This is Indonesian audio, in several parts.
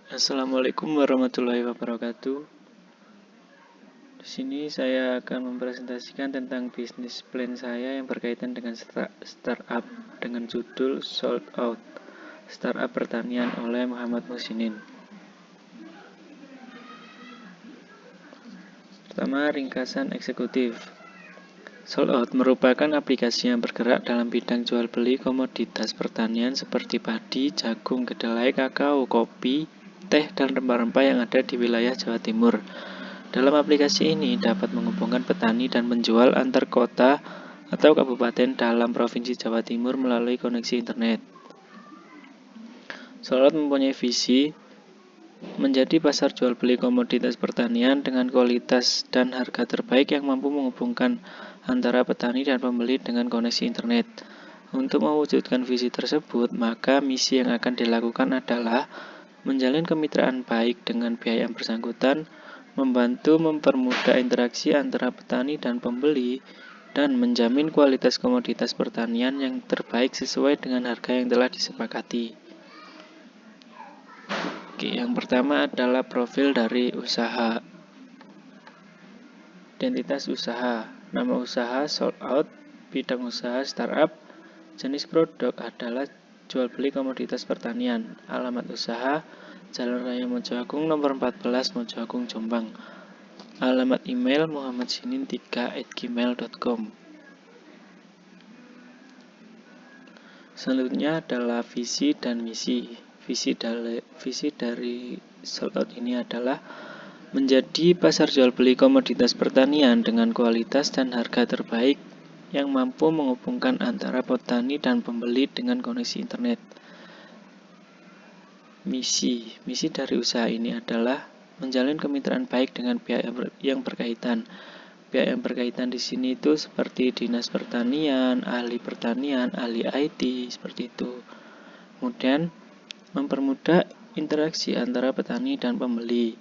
Assalamualaikum warahmatullahi wabarakatuh. Di sini saya akan mempresentasikan tentang bisnis plan saya yang berkaitan dengan startup dengan judul Sold Out, Startup Pertanian oleh Muhammad Muhsinin. Pertama, ringkasan eksekutif. Sold Out merupakan aplikasi yang bergerak dalam bidang jual beli komoditas pertanian seperti padi, jagung, kedelai, kakao, kopi, teh, dan rempah-rempah yang ada di wilayah Jawa Timur. Dalam aplikasi ini dapat menghubungkan petani dan penjual antar kota atau kabupaten dalam Provinsi Jawa Timur melalui koneksi internet. Sold Out mempunyai visi menjadi pasar jual beli komoditas pertanian dengan kualitas dan harga terbaik yang mampu menghubungkan antara petani dan pembeli dengan koneksi internet. Untuk mewujudkan visi tersebut, maka misi yang akan dilakukan adalah menjalin kemitraan baik dengan pihak yang bersangkutan, membantu mempermudah interaksi antara petani dan pembeli, dan menjamin kualitas komoditas pertanian yang terbaik sesuai dengan harga yang telah disepakati. Oke, yang pertama adalah profil dari usaha. Identitas usaha, nama usaha Sold Out, bidang usaha startup, jenis produk adalah jual beli komoditas pertanian, alamat usaha Jalan Raya Mojoagung nomor 14 Mojoagung Jombang. Alamat email muhammadsinin3@gmail.com. Selanjutnya adalah visi dan misi. Visi dari Sold Out ini adalah menjadi pasar jual beli komoditas pertanian dengan kualitas dan harga terbaik yang mampu menghubungkan antara petani dan pembeli dengan koneksi internet. Misi dari usaha ini adalah menjalin kemitraan baik dengan pihak yang berkaitan. Pihak yang berkaitan di sini itu seperti dinas pertanian, ahli IT, seperti itu. Kemudian mempermudah interaksi antara petani dan pembeli.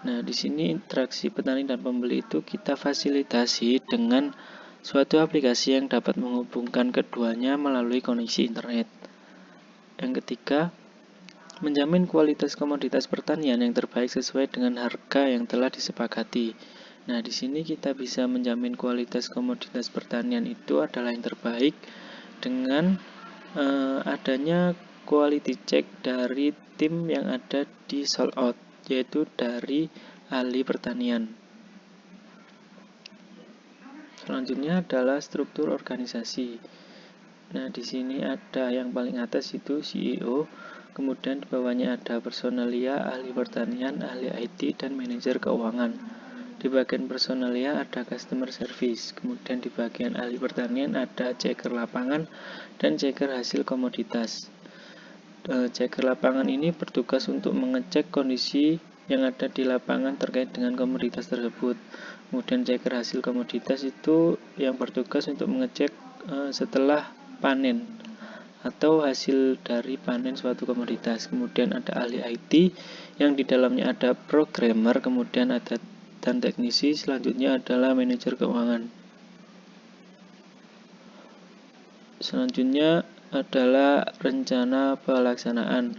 Nah, di sini interaksi petani dan pembeli itu kita fasilitasi dengan suatu aplikasi yang dapat menghubungkan keduanya melalui koneksi internet. Yang ketiga, menjamin kualitas komoditas pertanian yang terbaik sesuai dengan harga yang telah disepakati. Nah, di sini kita bisa menjamin kualitas komoditas pertanian itu adalah yang terbaik dengan adanya quality check dari tim yang ada di Sold Out, yaitu dari ahli pertanian. Selanjutnya adalah struktur organisasi. Nah, di sini ada yang paling atas itu CEO, kemudian di bawahnya ada personalia, ahli pertanian, ahli IT, dan manajer keuangan. Di bagian personalia ada customer service, kemudian di bagian ahli pertanian ada checker lapangan dan checker hasil komoditas. Checker lapangan ini bertugas untuk mengecek kondisi yang ada di lapangan terkait dengan komoditas tersebut. Kemudian checker hasil komoditas itu yang bertugas untuk mengecek setelah panen atau hasil dari panen suatu komoditas. Kemudian ada ahli IT yang di dalamnya ada programmer, kemudian ada dan teknisi. Selanjutnya adalah manajer keuangan. Selanjutnya adalah rencana pelaksanaan.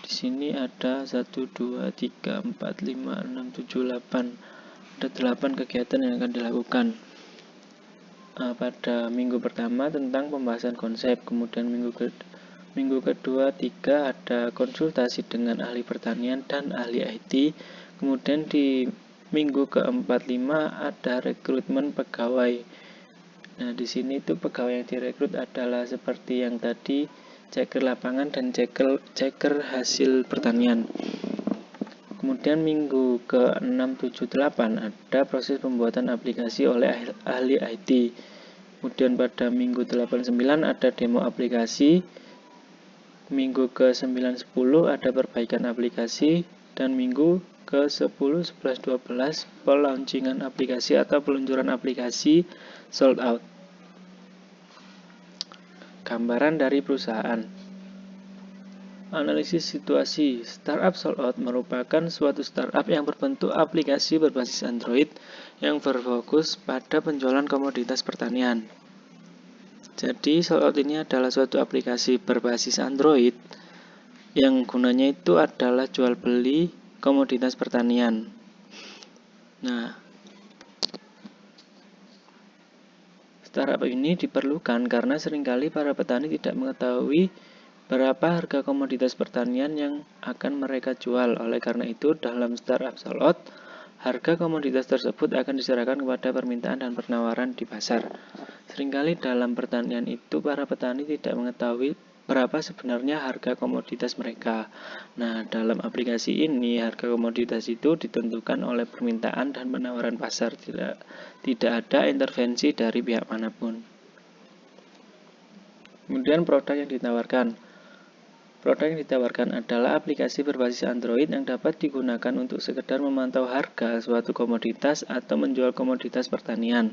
Di sini ada 1, 2, 3, 4, 5, 6, 7, 8. Ada 8 kegiatan yang akan dilakukan. Pada minggu pertama tentang pembahasan konsep, kemudian minggu kedua 3 ada konsultasi dengan ahli pertanian dan ahli IT. Kemudian di minggu keempat 5 ada rekrutmen pegawai. Nah, di sini itu pegawai yang direkrut adalah seperti yang tadi, checker lapangan dan checker hasil pertanian. Kemudian minggu ke-6, 7, 8 ada proses pembuatan aplikasi oleh ahli IT. Kemudian pada minggu 8, 9 ada demo aplikasi. Minggu ke-9, 10 ada perbaikan aplikasi. Dan minggu ke-10, 11, 12 pelancingan aplikasi atau peluncuran aplikasi Sold Out. Gambaran dari perusahaan. Analisis situasi. Startup Sold Out merupakan suatu startup yang berbentuk aplikasi berbasis Android yang berfokus pada penjualan komoditas pertanian. Jadi Sold Out ini adalah suatu aplikasi berbasis Android yang gunanya itu adalah jual beli komoditas pertanian. Nah, startup ini diperlukan karena seringkali para petani tidak mengetahui berapa harga komoditas pertanian yang akan mereka jual. Oleh karena itu, dalam startup sold out, harga komoditas tersebut akan diserahkan kepada permintaan dan penawaran di pasar. Seringkali dalam pertanian itu para petani tidak mengetahui berapa sebenarnya harga komoditas mereka. Nah, dalam aplikasi ini harga komoditas itu ditentukan oleh permintaan dan penawaran pasar. Tidak ada intervensi dari pihak manapun. Kemudian produk yang ditawarkan. Produk yang ditawarkan adalah aplikasi berbasis Android yang dapat digunakan untuk sekedar memantau harga suatu komoditas atau menjual komoditas pertanian.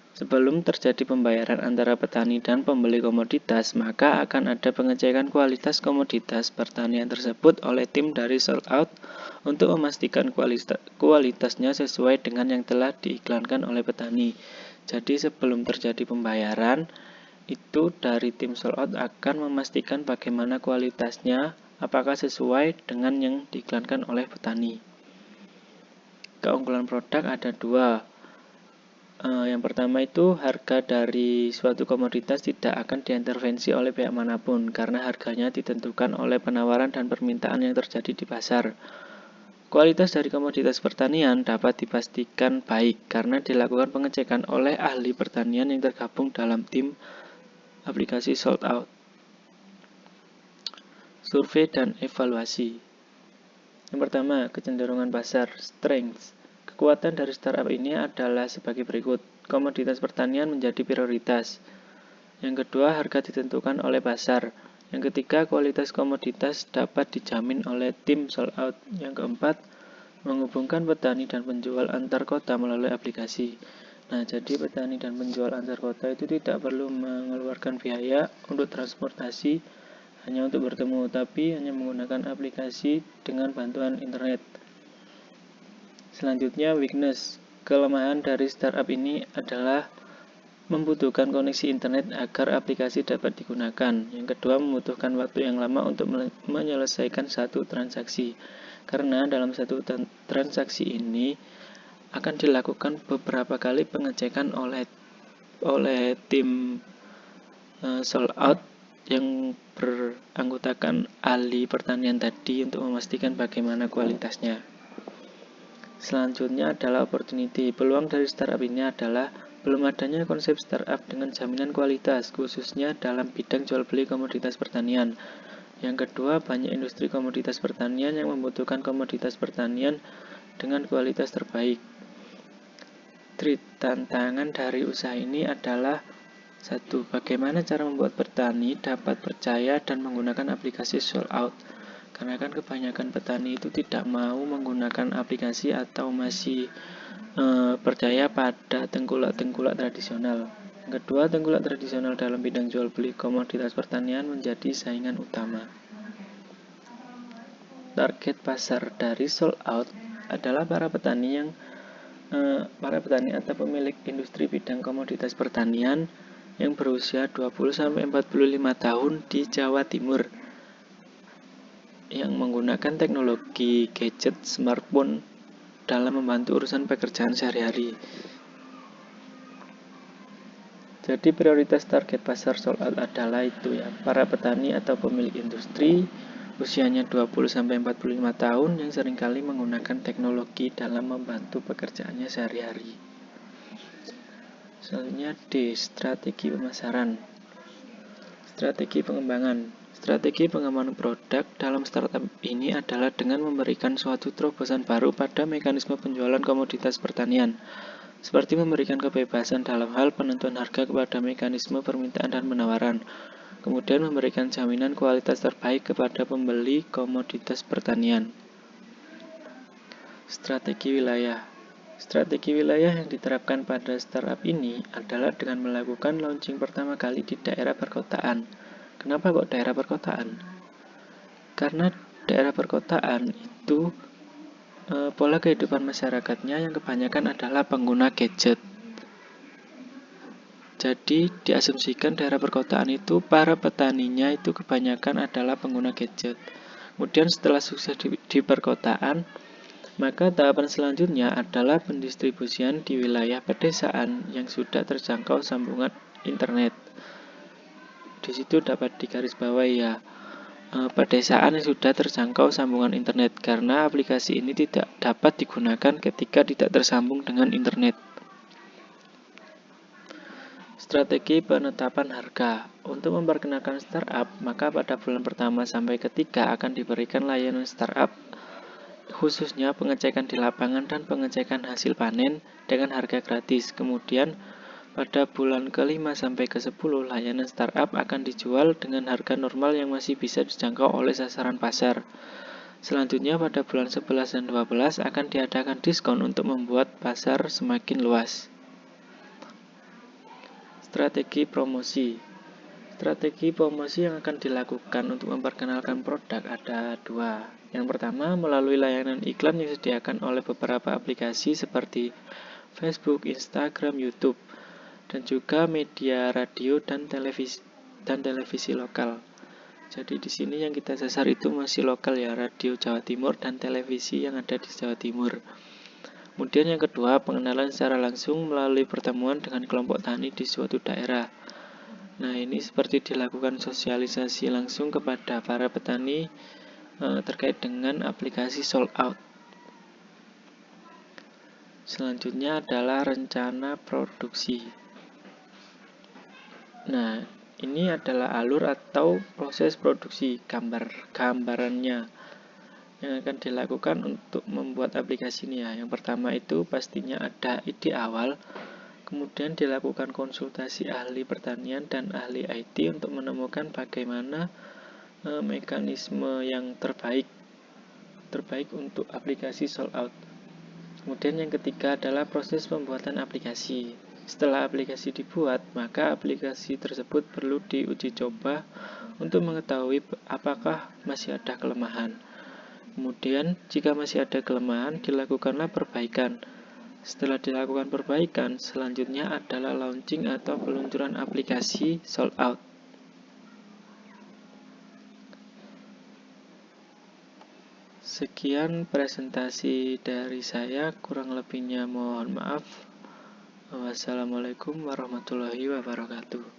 Sebelum terjadi pembayaran antara petani dan pembeli komoditas, maka akan ada pengecekan kualitas komoditas pertanian tersebut oleh tim dari Sold Out untuk memastikan kualitasnya sesuai dengan yang telah diiklankan oleh petani. Jadi sebelum terjadi pembayaran, itu dari tim Sold Out akan memastikan bagaimana kualitasnya, apakah sesuai dengan yang diiklankan oleh petani. Keunggulan produk ada dua. Yang pertama itu harga dari suatu komoditas tidak akan diintervensi oleh pihak manapun karena harganya ditentukan oleh penawaran dan permintaan yang terjadi di pasar. Kualitas dari komoditas pertanian dapat dipastikan baik karena dilakukan pengecekan oleh ahli pertanian yang tergabung dalam tim aplikasi Sold Out. Survei dan evaluasi. Yang pertama, kecenderungan pasar, strengths. Kekuatan dari startup ini adalah sebagai berikut. Komoditas pertanian menjadi prioritas. Yang kedua, harga ditentukan oleh pasar. Yang ketiga, kualitas komoditas dapat dijamin oleh tim Sold Out. Yang keempat, menghubungkan petani dan penjual antar kota melalui aplikasi. Nah, jadi petani dan penjual antar kota itu tidak perlu mengeluarkan biaya untuk transportasi hanya untuk bertemu, tapi hanya menggunakan aplikasi dengan bantuan internet. Selanjutnya, weakness. Kelemahan dari startup ini adalah membutuhkan koneksi internet agar aplikasi dapat digunakan. Yang kedua, membutuhkan waktu yang lama untuk menyelesaikan satu transaksi. Karena dalam satu transaksi ini akan dilakukan beberapa kali pengecekan oleh tim Sold Out yang beranggotakan ahli pertanian tadi untuk memastikan bagaimana kualitasnya. Selanjutnya adalah opportunity. Peluang dari startup ini adalah belum adanya konsep startup dengan jaminan kualitas, khususnya dalam bidang jual beli komoditas pertanian. Yang kedua, banyak industri komoditas pertanian yang membutuhkan komoditas pertanian dengan kualitas terbaik. Tantangan dari usaha ini adalah 1. Bagaimana cara membuat petani dapat percaya dan menggunakan aplikasi Sold Out? Karena kan kebanyakan petani itu tidak mau menggunakan aplikasi atau masih percaya pada tengkulak-tengkulak tradisional. Yang kedua, tengkulak tradisional dalam bidang jual beli komoditas pertanian menjadi saingan utama. Target pasar dari Sold Out adalah para petani atau pemilik industri bidang komoditas pertanian yang berusia 20-45 tahun di Jawa Timur yang menggunakan teknologi gadget smartphone dalam membantu urusan pekerjaan sehari-hari. Jadi prioritas target pasar Sold Out adalah itu ya, para petani atau pemilik industri usianya 20-45 tahun yang seringkali menggunakan teknologi dalam membantu pekerjaannya sehari-hari. Selanjutnya D. Strategi pemasaran. Strategi pengembangan. Strategi pengembangan produk dalam startup ini adalah dengan memberikan suatu terobosan baru pada mekanisme penjualan komoditas pertanian, seperti memberikan kebebasan dalam hal penentuan harga kepada mekanisme permintaan dan penawaran, kemudian memberikan jaminan kualitas terbaik kepada pembeli komoditas pertanian. Strategi wilayah. Strategi wilayah yang diterapkan pada startup ini adalah dengan melakukan launching pertama kali di daerah perkotaan. Kenapa kok daerah perkotaan? Karena daerah perkotaan itu pola kehidupan masyarakatnya yang kebanyakan adalah pengguna gadget. Jadi diasumsikan daerah perkotaan itu para petaninya itu kebanyakan adalah pengguna gadget. Kemudian setelah sukses di perkotaan, maka tahapan selanjutnya adalah pendistribusian di wilayah pedesaan yang sudah terjangkau sambungan internet. Di situ dapat digarisbawahi ya, pedesaan yang sudah terjangkau sambungan internet, karena aplikasi ini tidak dapat digunakan ketika tidak tersambung dengan internet. Strategi penetapan harga. Untuk memperkenalkan startup, maka pada bulan pertama sampai ketiga akan diberikan layanan startup, khususnya pengecekan di lapangan dan pengecekan hasil panen dengan harga gratis. Kemudian pada bulan ke-5 sampai ke-10, layanan startup akan dijual dengan harga normal yang masih bisa dijangkau oleh sasaran pasar. Selanjutnya pada bulan 11 dan 12 akan diadakan diskon untuk membuat pasar semakin luas. Strategi promosi. Strategi promosi yang akan dilakukan untuk memperkenalkan produk ada dua. Yang pertama, melalui layanan iklan yang disediakan oleh beberapa aplikasi seperti Facebook, Instagram, YouTube, dan juga media radio dan televisi lokal. Jadi di sini yang kita sasar itu masih lokal ya, radio Jawa Timur dan televisi yang ada di Jawa Timur. Kemudian yang kedua, pengenalan secara langsung melalui pertemuan dengan kelompok tani di suatu daerah. Nah, ini seperti dilakukan sosialisasi langsung kepada para petani terkait dengan aplikasi sold out. Selanjutnya adalah rencana produksi. Nah, ini adalah alur atau proses produksi, gambarannya yang akan dilakukan untuk membuat aplikasi ini ya. Yang pertama itu pastinya ada ide awal, kemudian dilakukan konsultasi ahli pertanian dan ahli IT untuk menemukan bagaimana mekanisme yang terbaik untuk aplikasi sold out. Kemudian yang ketiga adalah proses pembuatan aplikasi. Setelah aplikasi dibuat, maka aplikasi tersebut perlu diuji coba untuk mengetahui apakah masih ada kelemahan. Kemudian, jika masih ada kelemahan, dilakukanlah perbaikan. Setelah dilakukan perbaikan, selanjutnya adalah launching atau peluncuran aplikasi sold out. Sekian presentasi dari saya, kurang lebihnya mohon maaf. Wassalamualaikum warahmatullahi wabarakatuh.